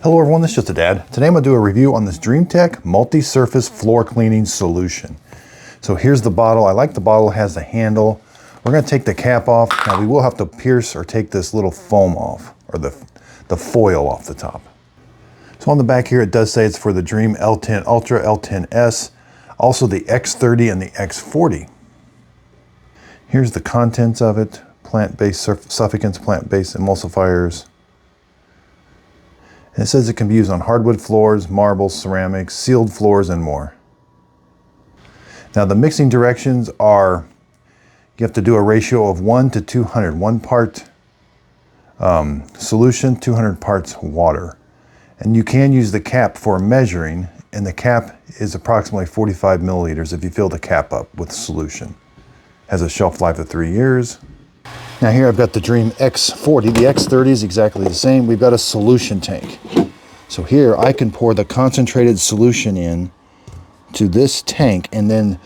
Hello everyone, this is Just a Dad. Today I'm going to do a review on this Dreametech multi-surface floor cleaning solution. So here's the bottle. I like the bottle, it has the handle. We're going to take the cap off. Now we will have to pierce or take this little foam off, or the foil off the top. So on the back here it does say it's for the Dreame L10 Ultra, L10S, also the X30 and the X40. Here's the contents of it: plant-based suffocants, plant-based emulsifiers. And it says it can be used on hardwood floors, marble, ceramics, sealed floors, and more. Now the mixing directions are, you have to do a ratio of 1 to 200. 1 part solution, 200 parts water. And you can use the cap for measuring, and the cap is approximately 45 milliliters if you fill the cap up with solution. Has a shelf life of 3 years. Now here I've got the Dreame X40. The X30 is exactly the same. We've got a solution tank. So here I can pour the concentrated solution in to this tank, and then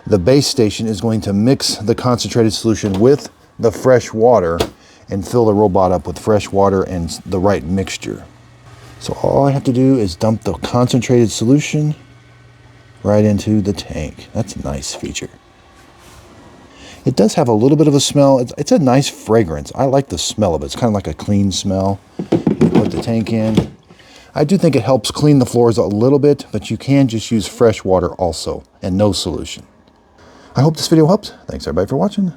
the base station is going to mix the concentrated solution with the fresh water and fill the robot up with fresh water and the right mixture. So all I have to do is dump the concentrated solution right into the tank. That's a nice feature. It does have a little bit of a smell. It's a nice fragrance. I like the smell of it. It's kind of like a clean smell. You put the tank in. I do think it helps clean the floors a little bit, but you can just use fresh water also and no solution. I hope this video helped. Thanks everybody for watching.